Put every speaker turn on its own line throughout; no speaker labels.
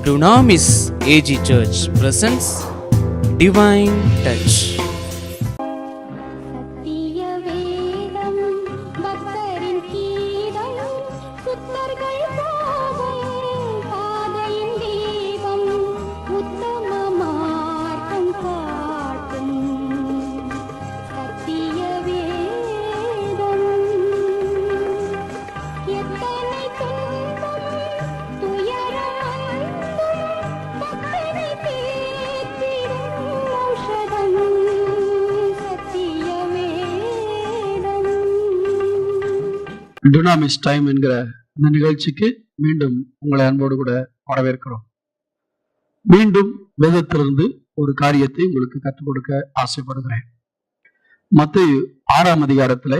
Dunamis AG Church presents Divine Touch.
Dunamis time என்கிற இந்த நிகழ்ச்சிக்கு மீண்டும் உங்களை அன்போடு கூட வரவேற்கிறோம். மீண்டும் வேதத்திலிருந்து ஒரு காரியத்தை உங்களுக்கு கற்றுக் கொடுக்க ஆசைப்படுகிறேன். மத்தேயு 6ஆம் அதிகாரத்துல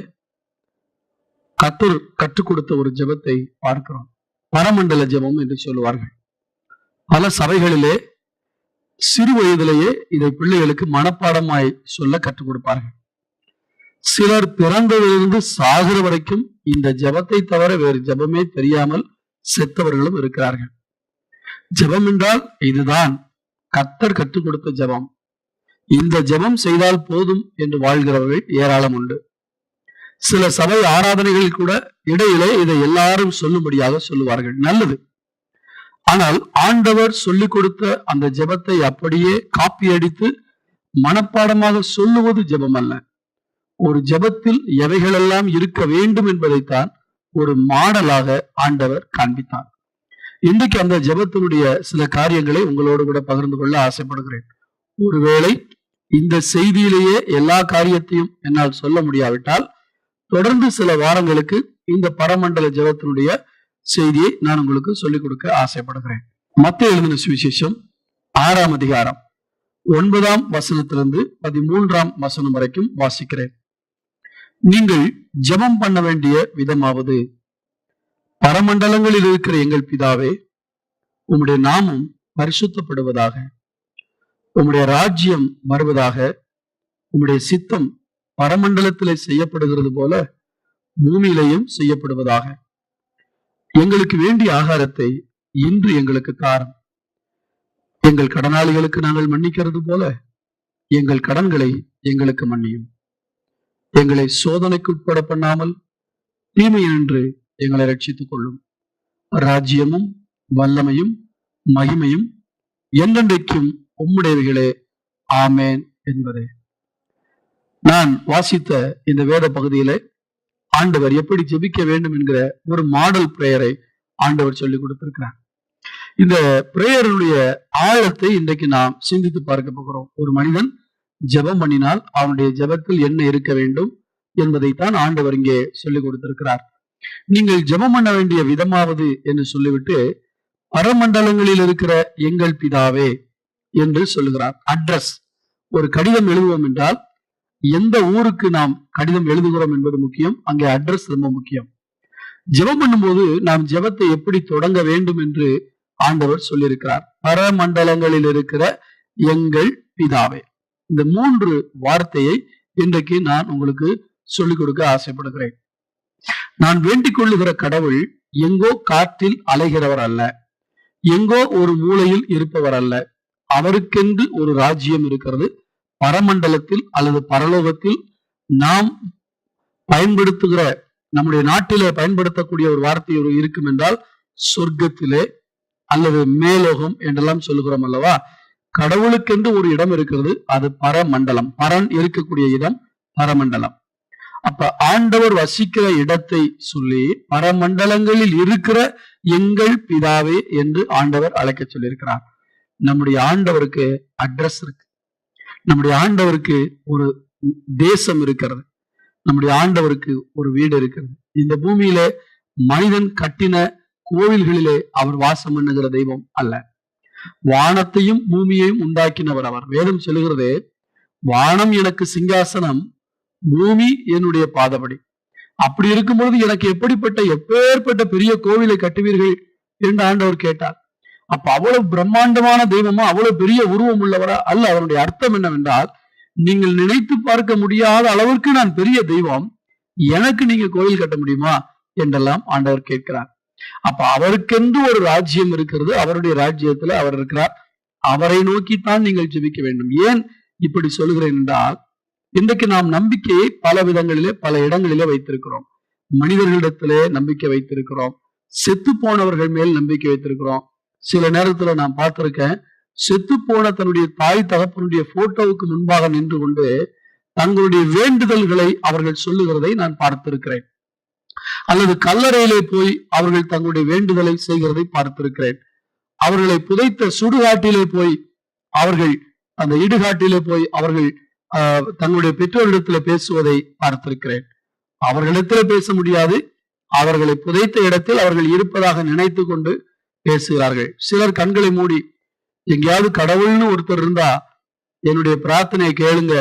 கர்த்தர் கற்றுக் கொடுத்த ஒரு ஜெபத்தை பார்க்கிறோம். பரமண்டல ஜெபம் என்று சொல்லுவார்கள். பல சபைகளிலே சிறு வயதிலேயே இதை பிள்ளைகளுக்கு மனப்பாடமாய் சொல்ல கற்றுக் கொடுப்பார்கள். சிலர் பிறந்ததிலிருந்து சாகிற வரைக்கும் இந்த ஜெபத்தை தவிர வேறு ஜெபமே தெரியாமல் செத்தவர்களும் இருக்கிறார்கள். ஜெபம் என்றால் இதுதான், கர்த்தர் கற்றுக் கொடுத்த ஜெபம், இந்த ஜெபம் செய்தால் போதும் என்று வாழ்கிறவர்கள் ஏராளம் உண்டு. சில சபை ஆராதனைகளில் கூட இடையிலே இதை எல்லாரும் சொல்லும்படியாக சொல்லுவார்கள். நல்லது. ஆனால் ஆண்டவர் சொல்லிக் கொடுத்த அந்த ஜெபத்தை அப்படியே காப்பி அடித்து மனப்பாடமாக சொல்லுவது ஜெபம் அல்ல. ஒரு ஜெபத்தில் எவைகளெல்லாம் இருக்க வேண்டும் என்பதைத்தான் ஒரு மாடலாக ஆண்டவர் காண்பித்தார். இன்றைக்கு அந்த ஜெபத்தினுடைய சில காரியங்களை உங்களோடு கூட பகிர்ந்து கொள்ள ஆசைப்படுகிறேன். ஒருவேளை இந்த செய்தியிலேயே எல்லா காரியத்தையும் என்னால் சொல்ல முடியாவிட்டால் தொடர்ந்து சில வாரங்களுக்கு இந்த பரமண்டல ஜெபத்தினுடைய செய்தியை நான் உங்களுக்கு சொல்லிக் கொடுக்க ஆசைப்படுகிறேன். மத்தேயு எழுதின சுவிசேஷம் 6ஆம் அதிகாரம் 9ஆம் வசனத்திலிருந்து 13ஆம் வசனம் வரைக்கும் வாசிக்கிறேன். நீங்கள் ஜெபம் பண்ண வேண்டிய விதமாவது, பரமண்டலங்களில் இருக்கிற எங்கள் பிதாவே, உம்முடைய நாமம் பரிசுத்தப்படுவதாக, உம்முடைய ராஜ்யம் வருவதாக, உம்முடைய சித்தம் பரமண்டலத்திலே செய்யப்படுகிறது போல பூமியிலையும் செய்யப்படுவதாக. எங்களுக்கு வேண்டிய ஆகாரத்தை இன்று எங்களுக்கு தாரும். எங்கள் கடனாளிகளுக்கு நாங்கள் மன்னிக்கிறது போல எங்கள் கடன்களை எங்களுக்கு மன்னியும். எங்களை சோதனைக்கு உட்பட பண்ணாமல் தீமையினின்று எங்களை ரட்சித்துக் கொள்ளும். ராஜ்யமும் வல்லமையும் மகிமையும் என்றென்றைக்கும் உம்முடையவைகளே, ஆமேன் என்பதே. நான் வாசித்த இந்த வேத பகுதியிலே ஆண்டவர் எப்படி ஜெபிக்க வேண்டும் என்கிற ஒரு மாடல் பிரேயரை ஆண்டவர் சொல்லிக் கொடுத்திருக்கிறார். இந்த பிரேயருடைய ஆழத்தை இன்றைக்கு நாம் சிந்தித்து பார்க்க போகிறோம். ஒரு மனிதன் ஜெபம் பண்ணினால் அவனுடைய ஜெபத்தில் என்ன இருக்க வேண்டும் என்பதைத்தான் ஆண்டவர் இங்கே சொல்லிக் கொடுத்திருக்கிறார். நீங்கள் ஜெபம் பண்ண வேண்டிய விதமாவது என்று சொல்லிவிட்டு பரமண்டலங்களில் இருக்கிற எங்கள் பிதாவே என்று சொல்லுகிறார். அட்ரஸ். ஒரு கடிதம் எழுதுவோம் என்றால் எந்த ஊருக்கு நாம் கடிதம் எழுதுகிறோம் என்பது முக்கியம், அங்கே அட்ரஸ் ரொம்ப முக்கியம். ஜெபம் பண்ணும்போது நாம் ஜெபத்தை எப்படி தொடங்க வேண்டும் என்று ஆண்டவர் சொல்லியிருக்கிறார். பரமண்டலங்களில் இருக்கிற எங்கள் பிதாவே. இந்த 3 வார்த்தையை இன்றைக்கு நான் உங்களுக்கு சொல்லிக் கொடுக்க ஆசைப்படுகிறேன். நான் வேண்டிக் கொள்ளுகிற கடவுள் எங்கோ காற்றில் அலைகிறவர் அல்ல, எங்கோ ஒரு மூலையில் இருப்பவர் அல்ல. அவருக்கென்று ஒரு ராஜ்யம் இருக்கிறது. பரமண்டலத்தில் அல்லது பரலோகத்தில் நாம் பயன்படுத்துகிற, நம்முடைய நாட்டிலே பயன்படுத்தக்கூடிய ஒரு வார்த்தை ஒரு இருக்கும் என்றால் சொர்க்கத்திலே அல்லது மேலோகம் என்றெல்லாம் சொல்லுகிறோம் அல்லவா. கடவுளுக்கென்று ஒரு இடம் இருக்கிறது, அது பரமண்டலம். பரன் இருக்கக்கூடிய இடம் பரமண்டலம். அப்ப ஆண்டவர் வசிக்கிற இடத்தை சொல்லி பரமண்டலங்களில் இருக்கிற எங்கள் பிதாவே என்று ஆண்டவர் அழைக்க சொல்லியிருக்கிறார். நம்முடைய ஆண்டவருக்கு அட்ரஸ் இருக்கு. நம்முடைய ஆண்டவருக்கு ஒரு தேசம் இருக்கிறது. நம்முடைய ஆண்டவருக்கு ஒரு வீடு இருக்கிறது. இந்த பூமியில மனிதன் கட்டின கோவில்களிலே அவர் வாசம் பண்ணுகிற தெய்வம் அல்ல. வானத்தையும் பூமியையும் உண்டாக்கினவர் அவர். வேதம் சொல்லுகிறது, வானம் எனக்கு சிங்காசனம், பூமி என்னுடைய பாதபடி. அப்படி இருக்கும் பொழுது எனக்கு எப்பேற்பட்ட பெரிய கோவிலை கட்டுவீர்கள் என்று ஆண்டவர் கேட்டார். அப்ப அவ்வளவு பிரம்மாண்டமான தெய்வமா, அவ்வளவு பெரிய உருவம் உள்ளவரா அல்ல. அவருடைய அர்த்தம் என்னவென்றால், நீங்கள் நினைத்து பார்க்க முடியாத அளவிற்கு நான் பெரிய தெய்வம், எனக்கு நீங்க கோவில் கட்ட முடியுமா என்றெல்லாம் ஆண்டவர் கேட்கிறார். அப்ப அவருக்கென்று ஒரு ராஜ்யம் இருக்கிறது, அவருடைய ராஜ்யத்துல அவர் இருக்கிறார். அவரை நோக்கித்தான் நீங்கள் ஜெபிக்க வேண்டும். ஏன் இப்படி சொல்கிறேன் என்றால், இன்றைக்கு நாம் நம்பிக்கையை பல விதங்களிலே பல இடங்களிலே வைத்திருக்கிறோம். மனிதர்களிடத்திலே நம்பிக்கை வைத்திருக்கிறோம், செத்து போனவர்கள் மேல் நம்பிக்கை வைத்திருக்கிறோம். சில நேரத்துல நான் பார்த்திருக்கேன், செத்து போன தன்னுடைய தாய் தகப்பனுடைய போட்டோவுக்கு முன்பாக நின்று கொண்டு தங்களுடைய வேண்டுதல்களை அவர்கள் சொல்லுகிறதை நான் பார்த்திருக்கிறேன். அல்லது கல்லறையிலே போய் அவர்கள் தங்களுடைய வேண்டுதலை செய்கிறதை பார்த்திருக்கிறேன். அவர்களை புதைத்த சுடுகாட்டிலே போய் அவர்கள், அந்த இடுகாட்டிலே போய் அவர்கள் தங்களுடைய பெற்றோரிடத்துல பேசுவதை பார்த்திருக்கிறேன். அவர்களிடத்துல பேச முடியாது, அவர்களை புதைத்த இடத்தில் அவர்கள் இருப்பதாக நினைத்து கொண்டு பேசுகிறார்கள். சிலர் கண்களை மூடி, எங்கேயாவது கடவுள்னு ஒருத்தர் இருந்தா என்னுடைய பிரார்த்தனையை கேளுங்க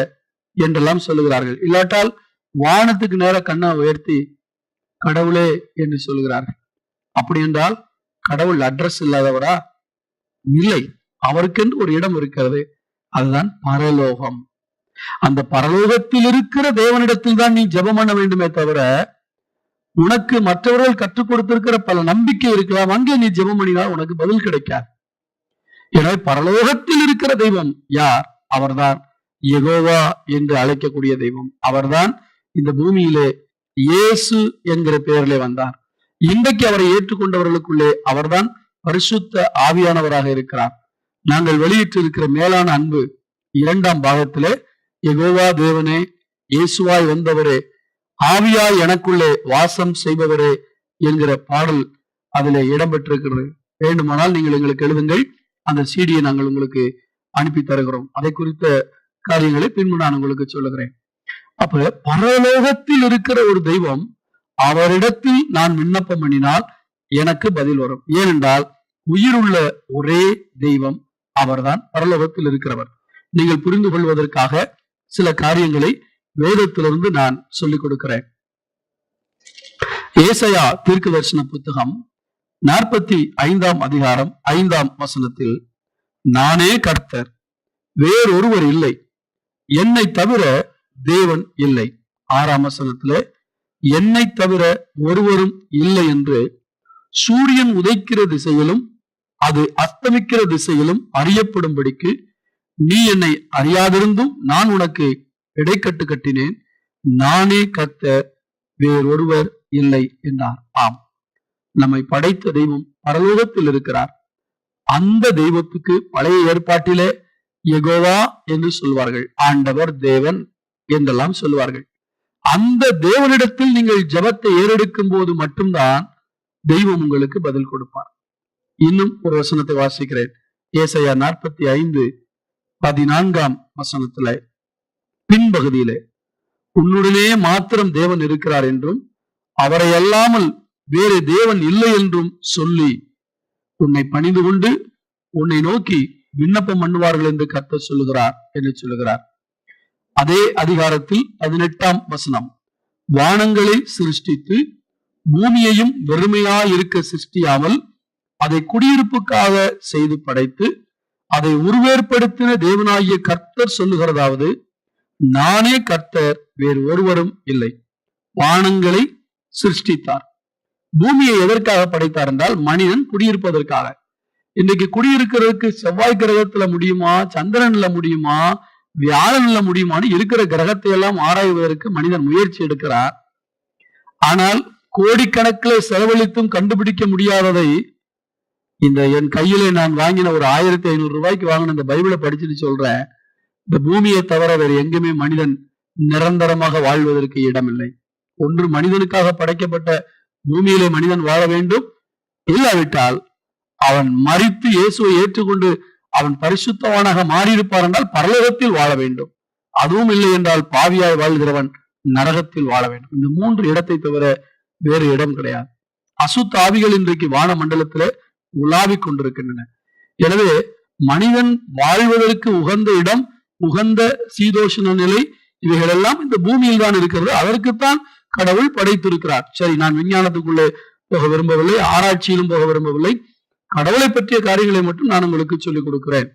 என்றெல்லாம் சொல்லுகிறார்கள். இல்லாட்டால் வானத்துக்கு நேர கண்ணை உயர்த்தி கடவுளே என்று சொல்லுகிறார்கள். அப்படி என்றால் கடவுள் அட்ரஸ் இல்லாதவரா? இல்லை, அவருக்கென்று ஒரு இடம் இருக்கிறது, அதுதான் பரலோகம். அந்த பரலோகத்தில் இருக்கிற தேவனிடத்தில் தான் நீ ஜெபம் பண்ண வேண்டுமே தவிர, உனக்கு மற்றவர்கள் கற்றுக் கொடுத்திருக்கிற பல நம்பிக்கை இருக்கலாம், அங்கே நீ ஜெபம் பண்ணினால் உனக்கு பதில் கிடைக்காது. எனவே பரலோகத்தில் இருக்கிற தெய்வம் யார்? அவர்தான் யெகோவா என்று அழைக்கக்கூடிய தெய்வம். அவர்தான் இந்த பூமியிலே இயேசு என்கிற பெயரிலே வந்தார். இன்றைக்கு அவரை ஏற்றுக்கொண்டவர்களுக்குள்ளே அவர்தான் பரிசுத்த ஆவியானவராக இருக்கிறார். நாங்கள் வெளியிட்டிருக்கிற மேலான அன்பு 2ஆம் பாகத்திலே, யெகோவா தேவனே, இயேசுவாய் வந்தவரே, ஆவியாய் எனக்குள்ளே வாசம் செய்பவரே என்கிற பாடல் அதிலே இடம்பெற்றிருக்கிறது. வேண்டுமானால் நீங்கள் எங்களுக்கு எழுதுங்கள், அந்த சீடியை நாங்கள் உங்களுக்கு அனுப்பி தருகிறோம். அதை குறித்த காரியங்களை பின்பு நான் உங்களுக்கு சொல்லுகிறேன். அப்ப பரலோகத்தில் இருக்கிற ஒரு தெய்வம், அவரிடத்தில் நான் விண்ணப்பம் பண்ணினால் எனக்கு பதில் வரும். ஏனென்றால் உயிருள்ள ஒரே தெய்வம் அவர்தான் பரலோகத்தில் இருக்கிறவர். நீங்கள் புரிந்து கொள்வதற்காக சில காரியங்களை வேதத்திலிருந்து நான் சொல்லிக் கொடுக்கிறேன். ஏசாயா தீர்க்கதரிசன புத்தகம் 45ஆம் அதிகாரம் 5ஆம் வசனத்தில், நானே கர்த்தர், வேறொருவர் இல்லை, என்னை தவிர தேவன் இல்லை. 6ஆம் வசனத்துல, என்னை தவிர ஒருவரும் இல்லை என்று சூரியன் உதைக்கிற திசையிலும் அது அஸ்தமிக்கிற திசையிலும் அறியப்படும்படிக்கு நீ என்னை அறியாதிருந்தும் நான் உனக்கு இடைக்கட்டு கட்டினேன், நானே கர்த்தர், வேறொருவர் இல்லை என்றார். ஆம், நம்மை படைத்த தெய்வம் பரலோகத்தில் இருக்கிறார். அந்த தெய்வத்துக்கு பழைய ஏற்பாட்டிலே யெகோவா என்று சொல்வார்கள், ஆண்டவர் தேவன் என்றெல்லாம் சொல்வார்கள். அந்த தேவனிடத்தில் நீங்கள் ஜெபத்தை ஏறெடுக்கும் போது மட்டும்தான் தெய்வம் உங்களுக்கு பதில் கொடுப்பார். இன்னும் ஒரு வசனத்தை வாசிக்கிறேன். ஏசாயா 45:14 வசனத்துல பின்பகுதியிலே, உன்னுடனே மாத்திரம் தேவன் இருக்கிறார் என்றும் அவரை அல்லாமல் வேறு தேவன் இல்லை என்றும் சொல்லி உன்னை பணிந்து கொண்டு உன்னை நோக்கி விண்ணப்பம் பண்ணுவார்கள் என்று கர்த்தர் சொல்லுகிறார் என்று சொல்லுகிறார். அதே அதிகாரத்தில் 18ஆம் வசனம், வானங்களை சிருஷ்டித்து பூமியையும் வெறுமையாயிருக்க சிருஷ்டியாமல் அதை குடியிருப்புக்காக செய்து படைத்து அதை உருவேற்படுத்தின தேவனாகிய கர்த்தர் சொல்லுகிறதாவது, நானே கர்த்தர், வேறு ஒருவரும் இல்லை. வானங்களை சிருஷ்டித்தார். பூமியை எதற்காக படைத்தார் என்றால் மனிதன் குடியிருப்பதற்காக. இன்றைக்கு குடியிருக்கிறதுக்கு செவ்வாய் கிரகத்துல முடியுமா, சந்திரன்ல முடியுமா, வியாழன்ல முடியுமான்னு இருக்கிற கிரகத்தை எல்லாம் ஆராய்வதற்கு மனிதன் முயற்சி எடுக்கிறார். ஆனால் கோடிக்கணக்கில் செலவழித்தும் கண்டுபிடிக்க முடியாததை, இந்த என் கையிலே நான் வாங்கின ஒரு 1500 ரூபாய்க்கு வாங்கின இந்த பைபிளை படிச்சுட்டு சொல்றேன், இந்த பூமியை தவிர வேறு எங்குமே மனிதன் நிரந்தரமாக வாழ்வதற்கு இடமில்லை. ஒன்று மனிதனுக்காக படைக்கப்பட்ட பூமியிலே மனிதன் வாழ வேண்டும், இல்லாவிட்டால் அவன் மரித்து இயேசுவை ஏற்றுக்கொண்டு அவன் பரிசுத்தவானாக மாறியிருப்பார் என்றால் பரலோகத்தில் வாழ வேண்டும். அதுவும் இல்லை என்றால் பாவியாய் வாழ்கிறவன் நரகத்தில் வாழ வேண்டும். இந்த 3 இடத்தை தவிர வேறு இடம் கிடையாது. அசுத்த ஆவிகள் இன்றைக்கு வான மண்டலத்துல உலாவிக் கொண்டிருக்கின்றன. எனவே மனிதன் வாழ்வதற்கு உகந்த இடம், உகந்த சீதோஷண நிலை, இவைகள் எல்லாம் இந்த பூமியில் தான் இருக்கிறது. அதற்குத்தான் கடவுள் படைத்திருக்கிறார். சரி, நான் விஞ்ஞானத்துக்குள்ளே போக விரும்பவில்லை, ஆராய்ச்சியிலும் போக விரும்பவில்லை. கடவுளை பற்றிய காரியங்களை மட்டும் நான் உங்களுக்கு சொல்லிக் கொடுக்கிறேன்.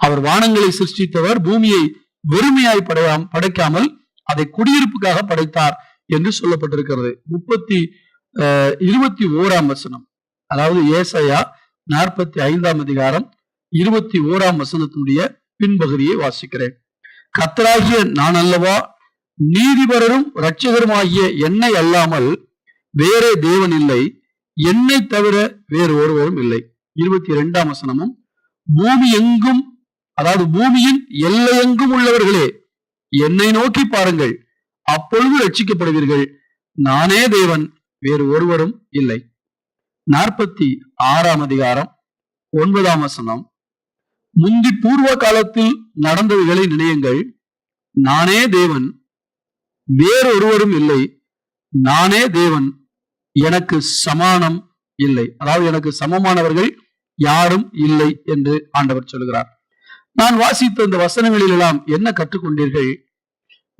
அவர் வானங்களை சிருஷ்டித்தவர், பூமியை வெறுமையாய் படைக்காமல் அதை குடியிருப்புக்காக படைத்தார் என்று சொல்லப்பட்டிருக்கிறது. 21 அதாவது ஏசாயா 45 21 பின்பகுதியை வாசிக்கிறேன். கர்த்தராகிய நான் அல்லவா, நீதிபரரும் இரட்சகருமாகிய என்னை அல்லாமல் வேறே தேவன் இல்லை, என்னை தவிர வேறு ஒருவரும் இல்லை. 22 பூமி எங்கும், அதாவது பூமியின் எல்லையெங்கும் உள்ளவர்களே, என்னை நோக்கி பாருங்கள், அப்பொழுது ரட்சிக்கப்படுவீர்கள். நானே தேவன், வேறு ஒருவரும் இல்லை. 46 9 முந்தி பூர்வ காலத்தில் நடந்தவைகளை நினையுங்கள். நானே தேவன், வேறு ஒருவரும் இல்லை. நானே தேவன், எனக்கு சமானம் இல்லை. அதாவது எனக்கு சமமானவர்கள் யாரும் இல்லை என்று ஆண்டவர் சொல்கிறார். நான் வாசித்த இந்த வசனங்களில் எல்லாம் என்ன கற்றுக்கொண்டீர்கள்?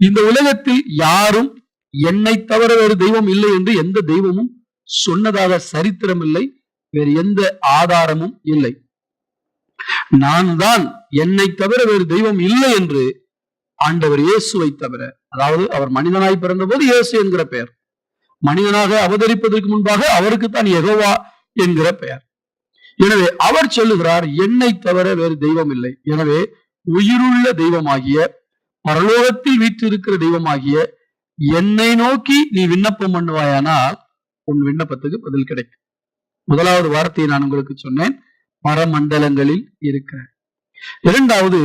இந்த உலகத்தில் யாரும் என்னை தவிர வேறு தெய்வம் இல்லை என்று எந்த தெய்வமும் சொன்னதாக சரித்திரம் இல்லை, வேறு எந்த ஆதாரமும் இல்லை. நான் தான் என்னை தவிர வேறு தெய்வம் இல்லை என்று ஆண்டவர் இயேசுவை தவிர, அதாவது அவர் மனிதனாய் பிறந்த போது இயேசு என்கிற பெயர், மனிதனாக அவதரிப்பதற்கு முன்பாக அவருக்கு தான் யெகோவா என்கிற பெயர். எனவே அவர் சொல்லுகிறார், என்னை தவிர வேறு தெய்வம் இல்லை. எனவே உயிருள்ள தெய்வமாகிய, பரலோகத்தில் வீற்றிருக்கிற தெய்வமாகிய என்னை நோக்கி நீ விண்ணப்பம் பண்ணுவாயானால் உன் விண்ணப்பத்துக்கு பதில் கிடைக்கும். முதலாவது வார்த்தையை நான் உங்களுக்கு சொன்னேன், பரமண்டலங்களில் இருக்கிற. இரண்டாவது,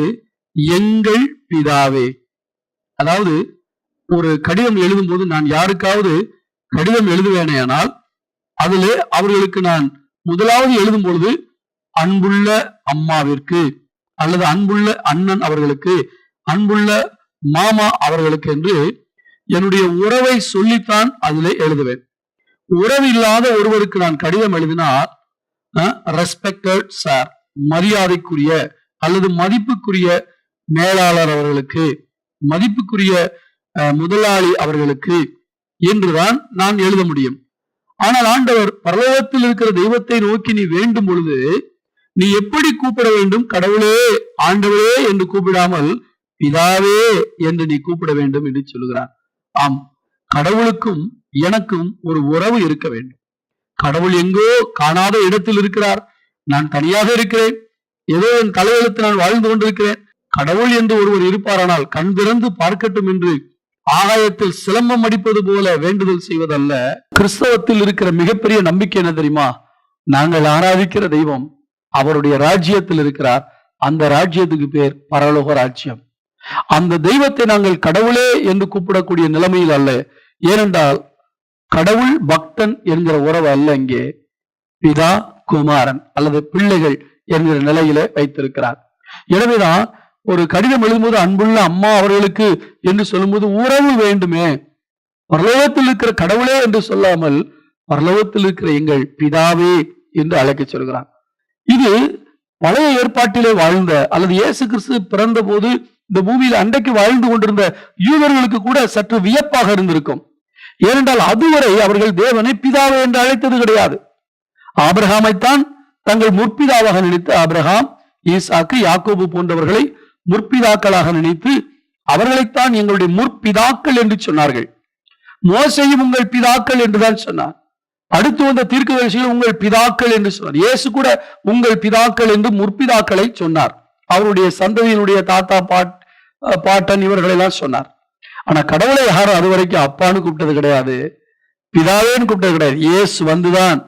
எங்கள் பிதாவே. அதாவது ஒரு கடிதம் எழுதும் போது நான் யாருக்காவது கடிதம் எழுதுவேனேயானால் அதிலே அவர்களுக்கு நான் முதலாவது எழுதும் பொழுது அன்புள்ள அம்மாவிற்கு, அல்லது அன்புள்ள அண்ணன் அவர்களுக்கு, அன்புள்ள மாமா அவர்களுக்கு என்று என்னுடைய உறவை சொல்லித்தான் அதிலே எழுதுவேன். உறவு இல்லாத ஒருவருக்கு நான் கடிதம் எழுதினால் ரெஸ்பெக்டட் சார், மரியாதைக்குரிய அல்லது மதிப்புக்குரிய மேலாளர் அவர்களுக்கு, மதிப்புக்குரிய முதலாளி அவர்களுக்கு என்றுதான் நான் எழுத முடியும். ஆனால் ஆண்டவர் பரலோகத்தில் இருக்கிற தெய்வத்தை நோக்கி நீ வேண்டும் பொழுது நீ எப்படி கூப்பிட வேண்டும்? கடவுளே, ஆண்டவரே என்று கூப்பிடாமல் பிதாவே என்று நீ கூப்பிட வேண்டும் என்று சொல்கிறார். ஆம், கடவுளுக்கும் எனக்கும் ஒரு உறவு இருக்க வேண்டும். கடவுள் எங்கோ காணாத இடத்தில் இருக்கிறார், நான் தனியாக இருக்கிறேன், ஏதோ என் தலையெழுத்து நான் வாழ்ந்து கொண்டிருக்கிறேன். கடவுள் என்று ஒருவர் இருப்பாரானால் கண் திறந்து பார்க்கட்டும் என்று ஆகாயத்தில் சிலம்பம் அடிப்பது போல வேண்டுதல் செய்வதல்ல. கிறிஸ்தவத்தில் இருக்கிற மிகப்பெரிய நம்பிக்கை என்ன தெரியுமா? நாங்கள் ஆராதிக்கிற தெய்வம் அவருடைய ராஜ்யத்தில் இருக்கிறார். அந்த ராஜ்யத்துக்கு பேர் பரலோக ராஜ்யம். அந்த தெய்வத்தை நாங்கள் கடவுளே என்று கூப்பிடக்கூடிய நிலைமையில் அல்ல. ஏனென்றால் கடவுள் பக்தன் என்கிற உறவு அல்ல, இங்கே பிதா குமாரன் அல்லது பிள்ளைகள் என்கிற நிலையில வைத்திருக்கிறார். எனவேதான் ஒரு கடிதம் எழுதும்போது அன்புள்ள அம்மா அவர்களுக்கு என்று சொல்லும்போது உறவு வேண்டுமே. பரலோகத்தில் இருக்கிற கடவுளே என்று சொல்லாமல் பரலோகத்தில் இருக்கிற எங்கள் பிதாவே என்று அழைக்க சொல்கிறார். இது பழைய ஏற்பாட்டிலே வாழ்ந்த, அல்லது இயேசு கிறிஸ்து பிறந்த போது இந்த பூமியில் அன்றைக்கு வாழ்ந்து கொண்டிருந்த யூதர்களுக்கு கூட சற்று வியப்பாக இருந்திருக்கும். ஏனென்றால் அதுவரை அவர்கள் தேவனை பிதாவே என்று அழைத்தது கிடையாது. ஆபிரகாமைத்தான் தங்கள் முற்பிதாவாக நினைத்து, ஆபிரகாம், ஈசாக்கு, யாக்கோபு போன்றவர்களை முற்பிதாக்களாக நினைத்து அவர்களைத்தான் எங்களுடைய முற்பிதாக்கள் என்று சொன்னார்கள். மோசையும் உங்கள் பிதாக்கள் என்றுதான் சொன்னார். அடுத்து வந்த தீர்க்கதரிசிகள் உங்கள் பிதாக்கள் என்று சொன்னார். இயேசு கூட உங்கள் பிதாக்கள் என்று முற்பிதாக்களை சொன்னார். அவருடைய சந்ததியினுடைய தாத்தா பாட்டன் இவர்களை எல்லாம் சொன்னார். ஆனா கடவுளை யாரும் அது வரைக்கும் அப்பான்னு கூப்பிட்டது கிடையாது, பிதாவேன்னு கூப்பிட்டது கிடையாது. இயேசு வந்துதான்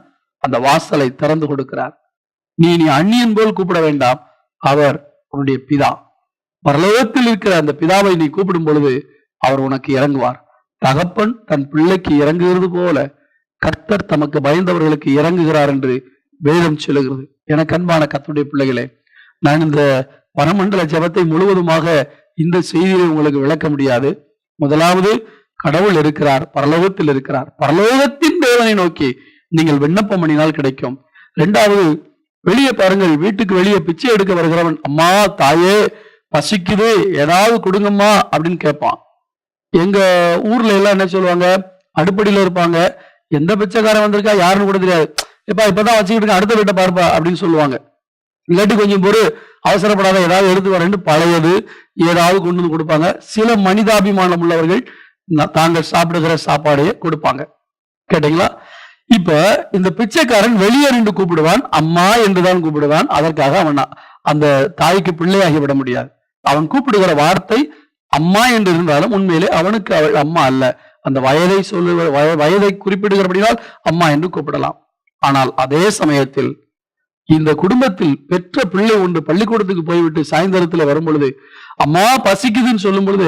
அந்த வாசலை திறந்து கொடுக்கிறார். நீ அந்நியன் போல் கூப்பிட வேண்டாம், அவர் உன்னுடைய பிதா. பரலோகத்தில் இருக்கிற அந்த பிதாவை நீ கூப்பிடும் பொழுது அவர் உனக்கு இறங்குவார். தகப்பன் தன் பிள்ளைக்கு இறங்குகிறது போல கர்த்தர் தமக்கு பயந்தவர்களுக்கு இறங்குகிறார் என்று வேதம் சொல்லுகிறது. எனக்கு அன்பான கர்த்தருடைய பிள்ளைகளே, நான் இந்த பரமண்டல ஜெபத்தை முழுவதுமாக இந்த செய்தியை உங்களுக்கு விளக்க முடியாது. முதலாவது, கடவுள் இருக்கிறார், பரலோகத்தில் இருக்கிறார். பரலோகத்தின் தேவனை நோக்கி நீங்கள் விண்ணப்பம் பண்ணினால் கிடைக்கும். இரண்டாவது, வெளியே பாருங்கள், வீட்டுக்கு வெளியே பிச்சை எடுக்க வருகிறவன், அம்மா தாயே பசிக்குது ஏதாவது கொடுங்கம்மா அப்படின்னு கேட்பான். எங்க ஊர்ல எல்லாம் என்ன சொல்லுவாங்க, அடுப்படியில இருப்பாங்க, எந்த பிச்சைக்காரன் வந்திருக்கா யாருன்னு கூட தெரியாது, இப்பதான் வச்சுக்கிட்டு இருக்க, அடுத்த வீட்டை பார்ப்பா அப்படின்னு சொல்லுவாங்க. இல்லாட்டி கொஞ்சம் பொறு, அவசரப்படாத, ஏதாவது எடுத்து வரேன்னு பழையது ஏதாவது கொண்டு வந்து கொடுப்பாங்க. சில மனிதாபிமானம் உள்ளவர்கள் தாங்கள் சாப்பிடுகிற சாப்பாடையே கொடுப்பாங்க. கேட்டீங்களா? இப்ப இந்த பிச்சைக்காரன் வெளியே நின்று கூப்பிடுவான், அம்மா என்றுதான் கூப்பிடுவான். அதற்காக அவன் அந்த தாய்க்கு பிள்ளையாகி விட முடியாது. அவன் கூப்பிடுகிற வார்த்தை அம்மா என்று இருந்தாலும் உண்மையிலே அவனுக்கு அவள் அம்மா அல்ல. அந்த வயதை குறிப்பிடுகிறபடியால் அம்மா என்று கூப்பிடலாம். ஆனால் அதே சமயத்தில் இந்த குடும்பத்தில் பெற்ற பிள்ளை ஒன்று பள்ளிக்கூடத்துக்கு போய்விட்டு சாயந்தரத்துல வரும் பொழுது அம்மா பசிக்குதுன்னு சொல்லும் பொழுது,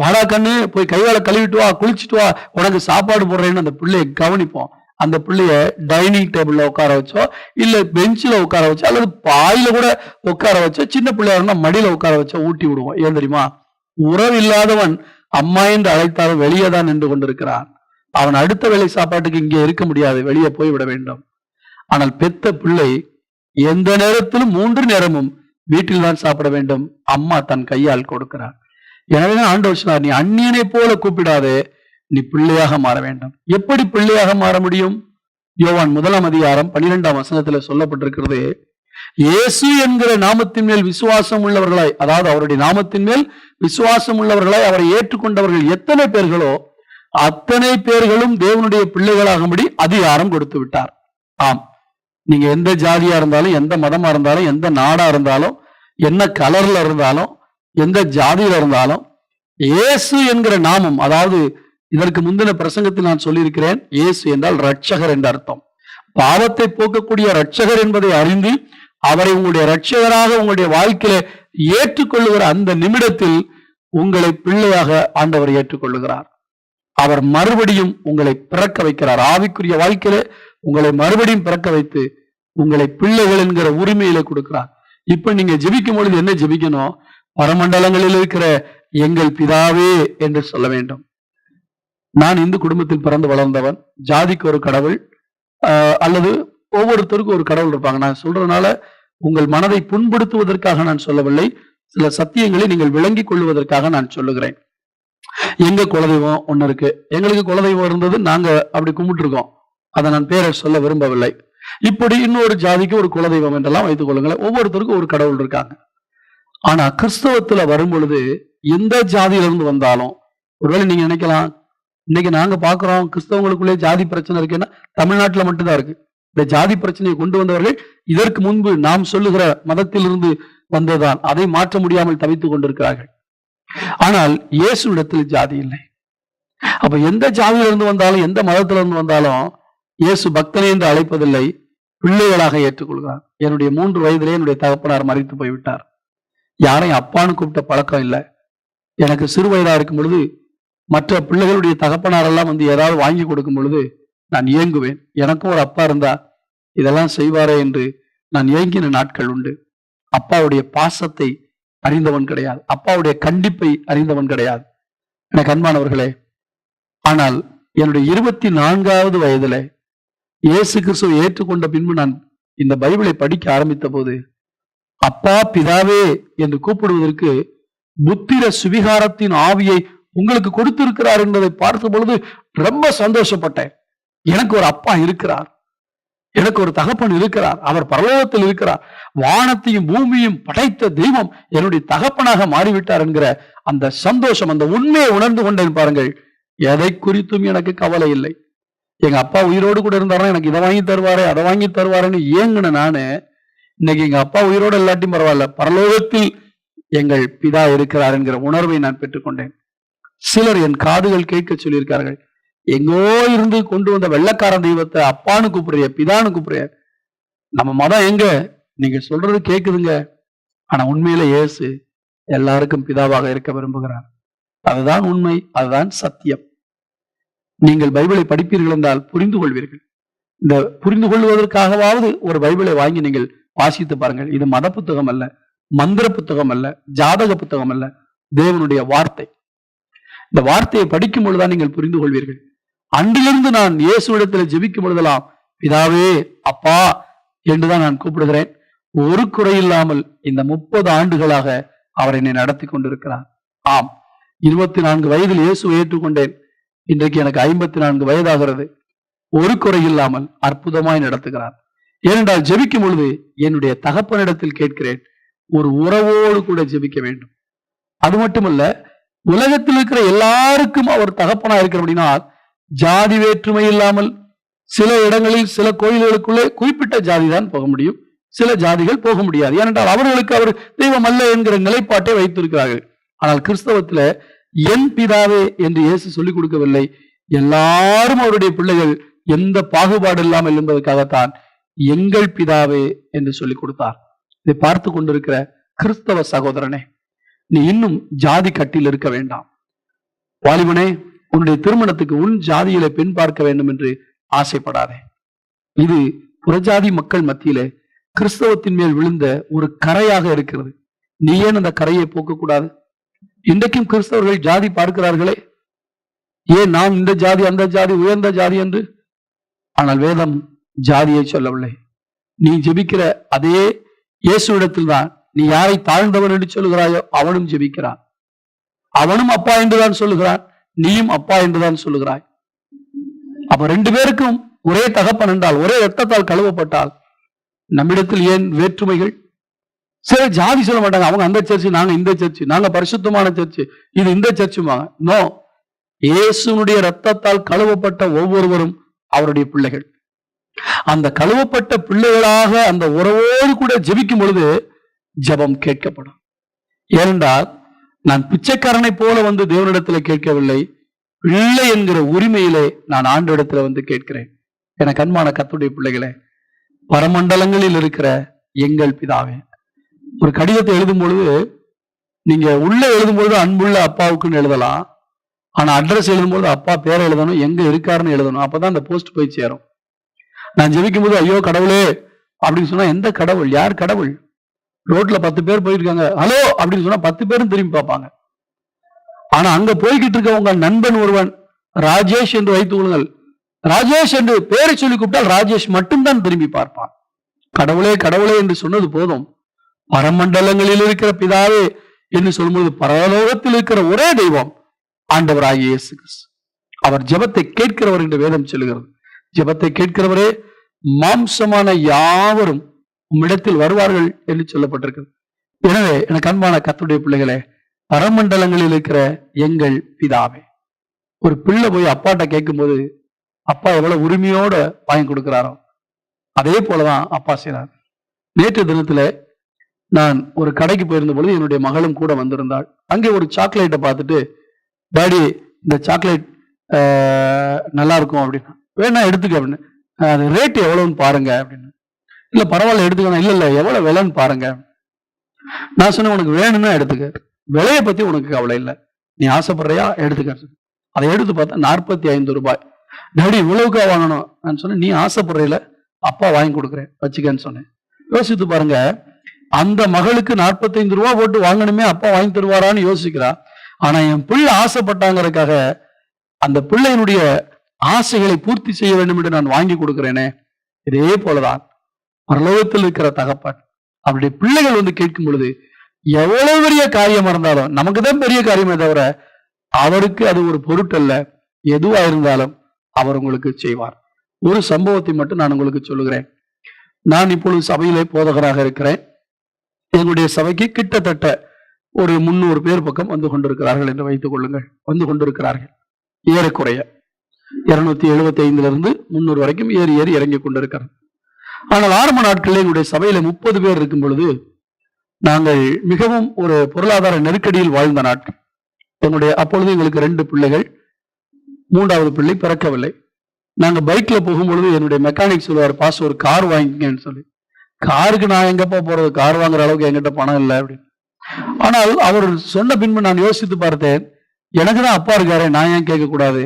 வாடா கண்ணு போய் கையால கழுவிட்டு வா, குளிச்சுட்டு வா, உனக்கு சாப்பாடு போடுறேன்னு அந்த பிள்ளையை கவனிப்போம். அந்த பிள்ளைய டைனிங் டேபிள்ல உட்கார வச்சோ, இல்ல பெஞ்சில உட்கார வச்சோ, அல்லது பாயில கூட உட்கார வச்சோ, சின்ன பிள்ளையா இருந்தா மடியில உட்கார வச்சோ ஊட்டி விடுவோம். ஏன் தெரியுமா? உறவு இல்லாதவன் அம்மா என்று அழைத்தாலும் வெளியே தான் நின்று கொண்டிருக்கிறான். அவன் அடுத்த வேளை சாப்பாட்டுக்கு இங்கே இருக்க முடியாது, வெளியே போய்விட வேண்டும். ஆனால் பெத்த பிள்ளை எந்த நேரத்திலும் 3 நேரமும் வீட்டில் தான் சாப்பிட வேண்டும். அம்மா தன் கையால் கொடுக்கிறார். எனவே ஆண்டவர் சொன்னார், நீ அந்நியனை போல கூப்பிடாதே, நீ பிள்ளையாக மாற வேண்டும். எப்படி பிள்ளையாக மாற முடியும்? யோவான் 1 அதிகாரம் 12 வசனத்துல சொல்லப்பட்டிருக்கிறது, இயேசு என்கிற நாமத்தின் மேல் விசுவாசம் உள்ளவர்களாய், அதாவது அவருடைய நாமத்தின் மேல் விசுவாசம் உள்ளவர்களாய் அவரை ஏற்றுக்கொண்டவர்கள் எத்தனை பேர்களோ அத்தனை பேர்களும் தேவனுடைய பிள்ளைகளாகும்படி அதிகாரம் கொடுத்து விட்டார். ஆம், நீங்க எந்த ஜாதியா இருந்தாலும், எந்த மதமா இருந்தாலும், எந்த நாடா இருந்தாலும், என்ன கலர்ல இருந்தாலும், எந்த ஜாதியில இருந்தாலும், இயேசு என்கிற நாமம், அதாவது இதற்கு முந்தின பிரசங்கத்தில் நான் சொல்லியிருக்கிறேன், இயேசு என்றால் ரட்சகர் என்ற அர்த்தம். பாவத்தை போக்கக்கூடிய ரட்சகர் என்பதை அறிந்து அவரை உங்களுடைய ரட்சகராக உங்களுடைய வாழ்க்கையில ஏற்றுக்கொள்ளுகிற அந்த நிமிடத்தில் உங்களை பிள்ளையாக ஆண்டவர் ஏற்றுக்கொள்ளுகிறார். அவர் மறுபடியும் உங்களை பிறக்க வைக்கிறார். ஆவிக்குரிய வாழ்க்கையில உங்களை மறுபடியும் பிறக்க வைத்து உங்களை பிள்ளைகள் என்கிற உரிமையில கொடுக்கிறார். இப்ப நீங்க ஜெபிக்கும் பொழுது என்ன ஜெபிக்கணும்? பரமண்டலங்களில் இருக்கிற எங்கள் பிதாவே என்று சொல்ல வேண்டும். நான் இந்து குடும்பத்தில் பிறந்து வளர்ந்தவன். ஜாதிக்கு ஒரு கடவுள், அல்லது ஒவ்வொருத்தருக்கும் ஒரு கடவுள் இருப்பாங்க. நான் சொல்றதுனால உங்கள் மனதை புண்படுத்துவதற்காக நான் சொல்லவில்லை, சில சத்தியங்களை நீங்கள் விளங்கிக் கொள்வதற்காக நான் சொல்லுகிறேன். எங்க குலதெய்வம் ஒண்ணு இருக்கு, எங்களுக்கு குலதெய்வம் இருந்தது, நாங்க அப்படி கும்பிட்டு இருக்கோம். அதை நான் பேரை சொல்ல விரும்பவில்லை. இப்படி இன்னொரு ஜாதிக்கு ஒரு குலதெய்வம் என்றெல்லாம் வைத்துக் கொள்ளுங்களேன். ஒவ்வொருத்தருக்கும் ஒரு கடவுள் இருக்காங்க. ஆனா கிறிஸ்தவத்துல வரும் பொழுது எந்த ஜாதியிலிருந்து வந்தாலும், ஒருவேளை நீங்க நினைக்கலாம், இன்னைக்கு நாங்க பாக்குறோம் கிறிஸ்தவங்களுக்குள்ளே ஜாதி பிரச்சனை இருக்குன்னா தமிழ்நாட்டுல மட்டும்தான் இருக்கு. இந்த ஜாதி பிரச்சனையை கொண்டு வந்தவர்கள் இதற்கு முன்பு நாம் சொல்லுகிற மதத்திலிருந்து வந்ததுதான். அதை மாற்ற முடியாமல் தவித்துக் கொண்டிருக்கிறார்கள். ஆனால் இயேசுவிடத்தில் ஜாதி இல்லை. அப்ப எந்த ஜாதியிலிருந்து வந்தாலும், எந்த மதத்திலிருந்து வந்தாலும் இயேசு பக்தனை என்று அழைப்பதில்லை, பிள்ளைகளாக ஏற்றுக்கொள்கிறார். என்னுடைய 3 வயதிலே என்னுடைய தகப்பனார் மரித்து போய்விட்டார். யாரையும் அப்பான்னு கூப்பிட்ட பழக்கம் இல்லை. எனக்கு சிறு வயதா இருக்கும் பொழுது மற்ற பிள்ளைகளுடைய தகப்பனாரெல்லாம் வந்து ஏதாவது வாங்கி கொடுக்கும் பொழுது நான் ஏங்குவேன். எனக்கும் ஒரு அப்பா இருந்தா இதெல்லாம் செய்வாரே என்று நான் ஏங்கின நாட்கள் உண்டு. அப்பாவுடைய பாசத்தை அறிந்தவன் கிடையாது, அப்பாவுடைய கண்டிப்பை அறிந்தவன் கிடையாது. எனக்கு அன்பானவர்களே, ஆனால் என்னுடைய 24வது வயதிலே இயேசு கிறிஸ்துவை ஏற்றுக்கொண்ட பின்பு நான் இந்த பைபிளை படிக்க ஆரம்பித்த போது, அப்பா பிதாவே என்று கூப்பிடுவதற்கு புத்திர சுவிகாரத்தின் ஆவியை உங்களுக்கு கொடுத்திருக்கிறார் என்பதை பார்த்த பொழுது ரொம்ப சந்தோஷப்பட்டேன். எனக்கு ஒரு அப்பா இருக்கிறார், எனக்கு ஒரு தகப்பன் இருக்கிறார், அவர் பரலோகத்தில் இருக்கிறார், வானத்தையும் பூமியும் படைத்த தெய்வம் என்னுடைய தகப்பனாக மாறிவிட்டார் என்கிற அந்த சந்தோஷம், அந்த உண்மையை உணர்ந்து கொண்டேன். பாருங்கள், எதை குறித்தும் எனக்கு கவலை இல்லை. எங்க அப்பா உயிரோடு கூட இருந்தாரா, எனக்கு இதை வாங்கி தருவாரே அதை வாங்கி தருவாருன்னு ஏங்குன நானு, இன்னைக்கு எங்க அப்பா உயிரோடு இல்லாட்டியும் பரவாயில்ல, பரலோகத்தில் எங்கள் பிதா இருக்கிறார் என்கிற உணர்வை நான் பெற்றுக்கொண்டேன். சிலர் என் காதுகள் கேட்க சொல்லியிருக்கார்கள், எங்கோ இருந்து கொண்டு வந்த வெள்ளக்காரன் தெய்வத்தை அப்பான்னு கூப்பிடுறிய, பிதான்னு கூப்பிடுறிய, நம்ம மதம் எங்க, நீங்க சொல்றது கேக்குதுங்க, ஆனா உண்மையில இயேசு எல்லாருக்கும் பிதாவாக இருக்க விரும்புகிறார். அதுதான் உண்மை, அதுதான் சத்தியம். நீங்கள் பைபிளை படிப்பீர்கள் என்றால் புரிந்து கொள்வீர்கள். இந்த புரிந்து கொள்வதற்காகவாவது ஒரு பைபிளை வாங்கி நீங்கள் வாசித்து பாருங்கள். இது மத புத்தகம் அல்ல, மந்திர புத்தகம் அல்ல, ஜாதக புத்தகம் அல்ல, தேவனுடைய வார்த்தை. இந்த வார்த்தையை படிக்கும் பொழுதுதான் நீங்கள் புரிந்து கொள்வீர்கள். அன்றிலிருந்து நான் இயேசுவிடத்தில் ஜெபிக்கும் பொழுதெல்லாம் பிதாவே அப்பா என்றுதான் நான் கூப்பிடுகிறேன். ஒரு குறையில்லாமல் இந்த 30 ஆண்டுகளாக அவர் என்னை நடத்தி கொண்டிருக்கிறார். ஆம், 24 வயதில் இயேசுவை ஏற்றுக்கொண்டேன். இன்றைக்கு எனக்கு 54 வயதாகிறது. ஒரு குறை இல்லாமல் அற்புதமாய் நடத்துகிறார். ஏனென்றால் ஜெபிக்கும் பொழுது என்னுடைய தகப்பனிடத்தில் கேட்கிறேன், ஒரு உறவோடு கூட ஜெபிக்க வேண்டும். அது மட்டுமல்ல, உலகத்தில் இருக்கிற எல்லாருக்கும் அவர் தகப்பனா இருக்கிறபடினால் ஜாதி வேற்றுமை இல்லாமல், சில இடங்களில் சில கோயில்களுக்குள்ளே குறிப்பிட்ட ஜாதி தான் போக முடியும், சில ஜாதிகள் போக முடியாது. ஏனென்றால் அவர்களுக்கு அவர் தெய்வம் அல்ல என்கிற நிலைப்பாட்டை வைத்திருக்கிறார்கள். ஆனால் கிறிஸ்தவத்துல என் பிதாவே என்று இயேசு சொல்லிக் கொடுக்கவில்லை. எல்லாரும் அவருடைய பிள்ளைகள், எந்த பாகுபாடு இல்லாமல் என்பதற்காகத்தான் எங்கள் பிதாவே என்று சொல்லிக் கொடுத்தார். இதை பார்த்து கொண்டிருக்கிற கிறிஸ்தவ சகோதரனே, நீ இன்னும் ஜாதி கட்டில் இருக்க வேண்டாம். வாலிபனே, உன்னுடைய திருமணத்துக்கு உன் ஜாதியில பெண் பார்க்க வேண்டும் என்று ஆசைப்படாதே. இது புறஜாதி மக்கள் மத்தியிலே கிறிஸ்தவத்தின் மேல் விழுந்த ஒரு கரையாக இருக்கிறது. நீ ஏன் அந்த கரையை போக்கக்கூடாது? இன்றைக்கும் கிறிஸ்தவர்கள் ஜாதி பார்க்கிறார்களே, ஏன் நாம் இந்த ஜாதி அந்த ஜாதி உயர்ந்த ஜாதி என்று. ஆனால் வேதம் ஜாதியை சொல்லவில்லை. நீ ஜெபிக்கிற அதே இயேசுவிடத்தில் தான் நீ யாரை தாழ்ந்தவன் என்று சொல்லுகிறாயோ அவனும் ஜெபிக்கிறான். அவனும் அப்பா என்றுதான் சொல்லுகிறான், நீயும் அப்பா என்றுதான் சொல்லுகிறாய். அப்ப ரெண்டு பேருக்கும் ஒரே தகப்பன் என்றால், ஒரே ரத்தத்தால் கழுவப்பட்டால் நம்மிடத்தில் ஏன் வேற்றுமைகள்? சில ஜாதி சொல்ல மாட்டாங்க, அவங்க அந்த சர்ச்சு, நாங்க இந்த சர்ச்சு, நாங்க பரிசுத்தமான சர்ச்சு, இது இந்த சர்ச்சுமாங்க. நோ, இயேசுனுடைய ரத்தத்தால் கழுவப்பட்ட ஒவ்வொருவரும் அவருடைய பிள்ளைகள். அந்த கழுவப்பட்ட பிள்ளைகளாக அந்த உறவோடு கூட ஜெபிக்கும் பொழுது ஜெபம் கேட்கப்படும். ஏனென்றால் நான் பிச்சைக்காரனை போல வந்து தேவனிடத்துல கேட்கவில்லை, பிள்ளை என்கிற உரிமையிலே நான் ஆண்டவரிடத்துல வந்து கேட்கிறேன். எனக்கு அன்பான கர்த்தருடைய பிள்ளைகளே, பரமண்டலங்களில் இருக்கிற எங்கள் பிதாவே. ஒரு கடிதத்தை எழுதும் பொழுது நீங்க உள்ள எழுதும் பொழுது அன்புள்ள அப்பாவுக்குன்னு எழுதலாம். ஆனா அட்ரஸ் எழுதும் பொழுது அப்பா பேரை எழுதணும், எங்க இருக்காருன்னு எழுதணும். அப்பதான் அந்த போஸ்ட் போய் சேரும். நான் ஜெபிக்கும் போது ஐயோ கடவுளே அப்படின்னு சொன்னா, எந்த கடவுள்? யார் கடவுள்? ரோட்ல 10 பேர் போயிருக்காங்க, ஹலோ அப்படின்னு சொன்னா 10 பேரும் திரும்பி பார்ப்பாங்க. ஆனா அங்க போய்கிட்டு இருக்க உங்க நண்பன் ஒருவன் ராஜேஷ் என்று வைத்துக் கொள்ளுங்கள், ராஜேஷ் என்று பேரை சொல்லி கூப்பிட்டால் ராஜேஷ் மட்டும்தான் திரும்பி பார்ப்பான். கடவுளே கடவுளே என்று சொன்னது போதும். பரமண்டலங்களில் இருக்கிற பிதாவே என்று சொல்லும்போது பரலோகத்தில் இருக்கிற ஒரே தெய்வம் ஆண்டவராகிய இயேசு கிறிஸ்து. அவர் ஜெபத்தை கேட்கிறவர் என்று வேதம் சொல்லுகிறது. ஜெபத்தை கேட்கிறவரே மாம்சமான யாவரும் உம்மிடத்தில் வருவார்கள் என்று சொல்லப்பட்டிருக்கிறது. எனவே எனக்கு அன்பான கர்த்தருடைய பிள்ளைகளே, பரமண்டலங்களில் இருக்கிற எங்கள் பிதாவே. ஒரு பிள்ளை போய் அப்பாட்ட கேட்கும் போது அப்பா எவ்வளவு உரிமையோட வாங்கி கொடுக்கிறாரோ அதே போலதான் அப்பா செய்றார். நேற்று தினத்துல நான் ஒரு கடைக்கு போயிருந்த பொழுது என்னுடைய மகளும் கூட வந்திருந்தாள். அங்கே ஒரு சாக்லேட்டை பார்த்துட்டு, டாடி இந்த சாக்லேட் நல்லா இருக்கும் அப்படின்னா, வேணா எடுத்துக்க அப்படின்னு. அது ரேட் எவ்வளவுன்னு பாருங்க அப்படின்னு. இல்ல பரவாயில்ல எடுத்துக்கணும். இல்ல இல்ல எவ்வளவு விலைன்னு பாருங்க. நான் சொன்னேன், உனக்கு வேணும்னா எடுத்துக்க, விலையை பத்தி உனக்கு கவலை இல்லை, நீ ஆசைப்படுறியா எடுத்துக்க. அதை எடுத்து பார்த்தா 45 ரூபாய். டாடி இவ்வளவுக்கா வாங்கணும்? நான் சொன்னேன், நீ ஆசைப்படுறீல, அப்பா வாங்கி கொடுக்குறேன் வச்சுக்கன்னு சொன்னேன். யோசித்து பாருங்க, அந்த மகளுக்கு 45 ரூபாய் போட்டு வாங்கணுமே, அப்பா வாங்கி தருவாரான்னு யோசிக்கிறா. ஆனா என் பிள்ளை ஆசைப்பட்டாங்கிறதுக்காக அந்த பிள்ளையினுடைய ஆசைகளை பூர்த்தி செய்ய வேண்டும் என்று நான் வாங்கி கொடுக்கிறேனே. இதே போலதான் பரலோகத்தில் இருக்கிற தகப்பன் அவருடைய பிள்ளைகள் வந்து கேட்கும் பொழுது எவ்வளவு பெரிய காரியம் இருந்தாலும், நமக்கு தான் பெரிய காரியமே தவிர அவருக்கு அது ஒரு பொருட்டல்ல. எதுவா இருந்தாலும் அவர் உங்களுக்கு செய்வார். ஒரு சம்பவத்தை மட்டும் நான் உங்களுக்கு சொல்லுகிறேன். நான் இப்பொழுது சபையிலே போதகராக இருக்கிறேன். எங்களுடைய சபைக்கு கிட்டத்தட்ட ஒரு 300 பேர் பக்கம் வந்து கொண்டிருக்கிறார்கள் என்று வைத்துக் கொள்ளுங்கள். வந்து கொண்டிருக்கிறார்கள். ஏறக்குறைய 275 300 வரைக்கும் ஏறி ஏறி இறங்கி கொண்டிருக்கிறார். ஆனால் ஆரம்ப நாட்களில் எங்களுடைய சபையில 30 பேர் இருக்கும் பொழுது நாங்கள் மிகவும் ஒரு பொருளாதார நெருக்கடியில் வாழ்ந்த நாட்கள். அப்பொழுது எங்களுக்கு 2 பிள்ளைகள், 3வது பிள்ளை பிறக்கவில்லை. நாங்க பைக்ல போகும்பொழுது என்னுடைய மெக்கானிக் சொல்லுவார், பாஸ் ஒரு கார் வாங்கிக்கன்னு சொல்லி. காருக்கு நான் எங்கப்பா போறது, கார் வாங்குற அளவுக்கு என்கிட்ட பணம் இல்லை அப்படின்னு. ஆனால் அவர் சொன்ன பின்பு நான் யோசித்து பார்த்தேன், எனக்கு தான் அப்பா இருக்காரு, நான் ஏன் கேட்க கூடாது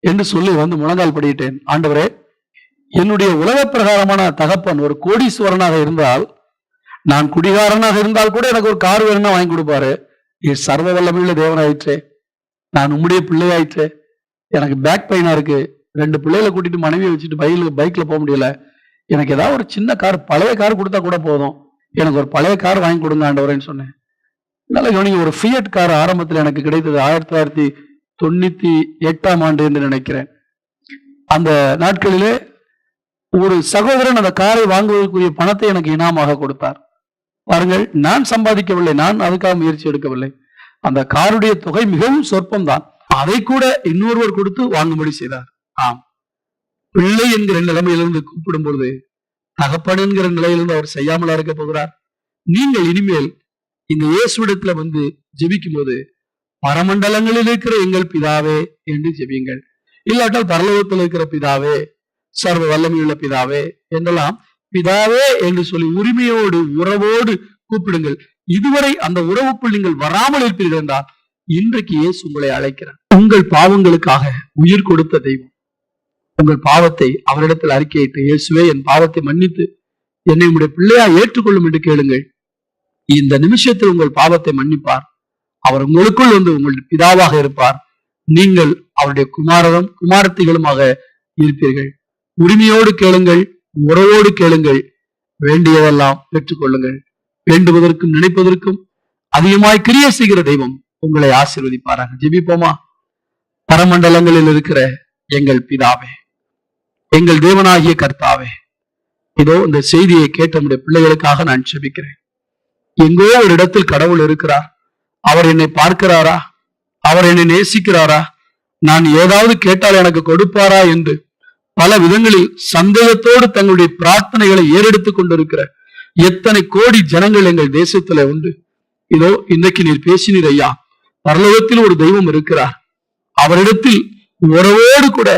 என்று சொல்லி வந்து முழங்கால் படியிட்டேன். ஆண்டவரே, என்னுடைய உலக பிரகாரமான தகப்பன் ஒரு கோடீஸ்வரனாக இருந்தால், நான் குடிகாரனாக இருந்தால் கூட எனக்கு ஒரு கார் வேணும்னா வாங்கி கொடுப்பாரு. சர்வ வல்லமையுள்ள தேவனாயிற்றே, நான் உம்முடைய பிள்ளையாயிற்றே, எனக்கு பேக் பெயினா இருக்கு, 2 பிள்ளைகளை கூட்டிட்டு மனைவியை வச்சுட்டு பைக்ல போக முடியல, எனக்கு ஏதாவது ஒரு சின்ன கார், பழைய கார் கொடுத்தா கூட போதும், எனக்கு ஒரு பழைய கார் வாங்கி கொடுங்க ஆண்டவரேன்னு சொன்னேன். அதனால ஒரு ஃபியட் கார் ஆரம்பத்தில் எனக்கு கிடைத்தது 1998ஆம் ஆண்டு என்று நினைக்கிறேன். அந்த நாட்களிலே ஒரு சகோதரன் அந்த காரை வாங்குவதற்குரிய பணத்தை எனக்கு இனாமாக கொடுத்தார். பாருங்கள், நான் சம்பாதிக்கவில்லை, நான் அதுக்காக முயற்சி எடுக்கவில்லை. அந்த காருடைய தொகை மிகவும் சொற்பம் தான். அதை கூட இன்னொருவர் கொடுத்து வாங்கும்படி செய்தார். ஆம், பிள்ளை என்கிற நிலைமையிலிருந்து கூப்பிடும் பொழுது தகப்பன் என்கிற நிலையிலிருந்து அவர் செய்யாமலா இருக்க போகிறார். நீங்கள் இனிமேல் இந்த இயேசுவிடத்துல வந்து ஜெபிக்கும் போது பரமண்டலங்களில் இருக்கிற எங்கள் பிதாவே என்று ஜெபியுங்கள். இல்லாட்டால் பரலோகத்தில் இருக்கிற பிதாவே, சர்வ வல்லமையுள்ள பிதாவே என்றெல்லாம் பிதாவே என்று சொல்லி உரிமையோடு உறவோடு கூப்பிடுங்கள். இதுவரை அந்த உறவுக்குள் நீங்கள் வராமல் இருப்பீர்கள் என்றால் இன்றைக்கு இயேசு உங்களை அழைக்கிறார். உங்கள் பாவங்களுக்காக உயிர் கொடுத்த தெய்வம் உங்கள் பாவத்தை அவரிடத்தில் அறிக்கையிட்டு, இயேசுவே என் பாவத்தை மன்னித்து என்னை உங்களுடைய பிள்ளையா ஏற்றுக்கொள்ளும் என்று கேளுங்கள். இந்த நிமிஷத்தில் உங்கள் பாவத்தை மன்னிப்பார். அவர் உங்களுக்குள் வந்து உங்களுடைய பிதாவாக இருப்பார். நீங்கள் அவருடைய குமாரத்திகளுமாக இருப்பீர்கள். உரிமையோடு கேளுங்கள், உறவோடு கேளுங்கள், வேண்டியதெல்லாம் பெற்றுக்கொள்ளுங்கள். வேண்டுவதற்கும் நினைப்பதற்கும் அதிகமாய் கிரியை செய்கிற தெய்வம் உங்களை ஆசீர்வதிப்பாராக. ஜெபிப்போமா? பரமண்டலங்களில் இருக்கிற எங்கள் பிதாவே, எங்கள் தேவனாகிய கர்த்தாவே, இதோ இந்த செய்தியை கேட்ட நம்முடைய பிள்ளைகளுக்காக நான் ஜெபிக்கிறேன். எங்கோ ஒரு இடத்தில் கடவுள் இருக்கிறார். அவர் என்னை பார்க்கிறாரா? அவர் என்னை நேசிக்கிறாரா? நான் ஏதாவது கேட்டால் எனக்கு கொடுப்பாரா என்று பல விதங்களில் சந்தேகத்தோடு தங்களுடைய பிரார்த்தனைகளை ஏறெடுத்துக் கொண்டிருக்கிற எத்தனை கோடி ஜனங்கள் எங்கள் தேசத்துல உண்டு. இதோ இன்றைக்கு நீர் பேசினீர் ஐயா. பரலோகத்தில் ஒரு தெய்வம் இருக்கிறார். அவரிடத்தில் உறவோடு கூட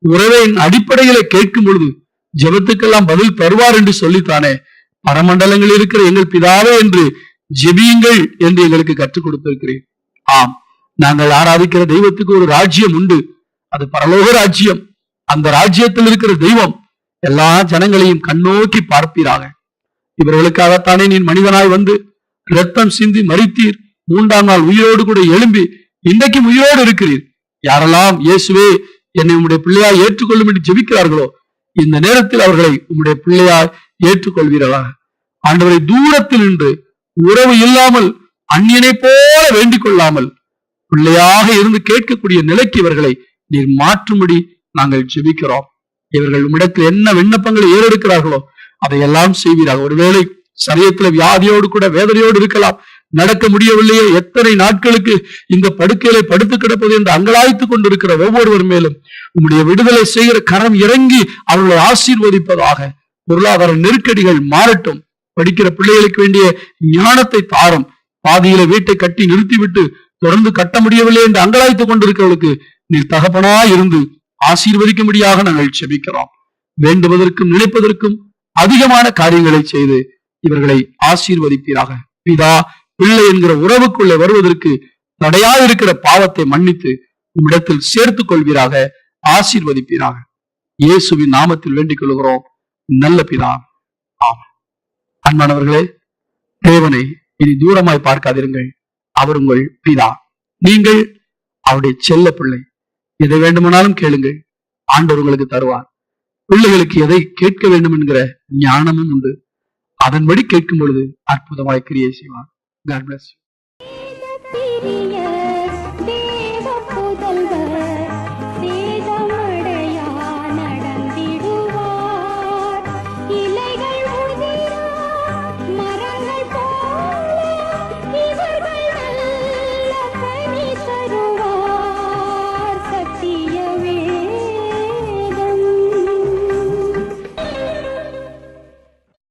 உறவின் அடிப்படையில கேட்கும் பொழுது ஜெபத்துக்கெல்லாம் பதில் தருவார் என்று சொல்லித்தானே பரமண்டலங்களில் இருக்கிற எங்கள் பிதாவே என்று ஜெபியுங்கள் என்று எங்களுக்கு கற்றுக் கொடுத்திருக்கிறேன். ஆம், நாங்கள் ஆராதிக்கிற தெய்வத்துக்கு ஒரு ராஜ்யம் உண்டு. அது பரலோக ராஜ்யம். அந்த ராஜ்யத்தில் இருக்கிற தெய்வம் எல்லா ஜனங்களையும் கண்ணோக்கி பார்ப்பீராக. இவர்களுக்காகத்தானே நீ மனிதனாய் வந்து இரத்தம் சிந்தி மரித்தீர், 3ஆம் நாள் உயிரோடு கூட எழும்பி இன்றைக்கும் உயிரோடு இருக்கிறீர். யாரெல்லாம் இயேசுவே என்னை உம்முடைய பிள்ளையாய் ஏற்றுக்கொள்ளும் என்று ஜெபிக்கிறார்களோ இந்த நேரத்தில் அவர்களை உம்முடைய பிள்ளையாய் ஏற்றுக்கொள்வீர்களா? ஆண்டவரை தூரத்தில் நின்று உறவு இல்லாமல் அந்நியனை போல வேண்டிக் கொள்ளாமல் பிள்ளையாக இருந்து கேட்கக்கூடிய நிலைக்கு இவர்களை நீர் மாற்றும்படி நாங்கள் ஜெபிக்கிறோம். இவர்கள் உம்மிடத்தில் என்ன விண்ணப்பங்களை ஏறெடுக்கிறார்களோ அதையெல்லாம் செய்வீராக. ஒருவேளை சரீரத்துல வியாதியோடு கூட வேதனையோடு இருக்கலாம். நடக்க முடியவில்லையே, எத்தனை நாட்களுக்கு இந்த படுக்கையில படுத்து கிடப்பது என்று அங்கலாய்த்துக் கொண்டிருக்கிற ஒவ்வொருவர் மேலும் உம்முடைய விடுதலை செய்கிற கரம் இறங்கி அவர்களை ஆசீர்வதிப்பதாக. பொருளாதார நெருக்கடிகள் மாறட்டும். படிக்கிற பிள்ளைகளுக்கு வேண்டிய ஞானத்தை தாரும். பாதியில வீட்டை கட்டி நிறுத்திவிட்டு தொடர்ந்து கட்ட முடியவில்லை என்று அங்கலாய்த்துக் கொண்டிருக்கிறவர்களுக்கு நீர் தகப்பனா இருந்து ஆசீர்வதிக்கும்படியாக நாங்கள் செபிக்கிறோம். வேண்டுவதற்கும் நினைப்பதற்கும் அதிகமான காரியங்களை செய்து இவர்களை ஆசீர்வதிப்பீராக. பிதா பிள்ளை என்கிற உறவுக்குள்ளே வருவதற்கு தடையாயிருக்கிற பாவத்தை மன்னித்து உம்மிடத்தில் சேர்த்துக் கொள்வீராக, ஆசீர்வதிப்பீராக. இயேசுவின் நாமத்தில் வேண்டிக் கொள்கிறோம் நல்ல பிதா, ஆமென். அன்பானவர்களே, தேவனை இனி தூரமாய் பார்க்காதிருங்கள். அவர் உங்கள் பிதா, நீங்கள் அவருடைய செல்ல பிள்ளை. எதை வேண்டுமானாலும் கேளுங்கள், ஆண்டவர் உங்களுக்கு தருவார். பிள்ளைகளுக்கு எதை கேட்க வேண்டும் என்கிற ஞானமும் உண்டு. அதன்படி கேட்கும் பொழுது அற்புதமாய் கிரியை செய்வார். God bless you.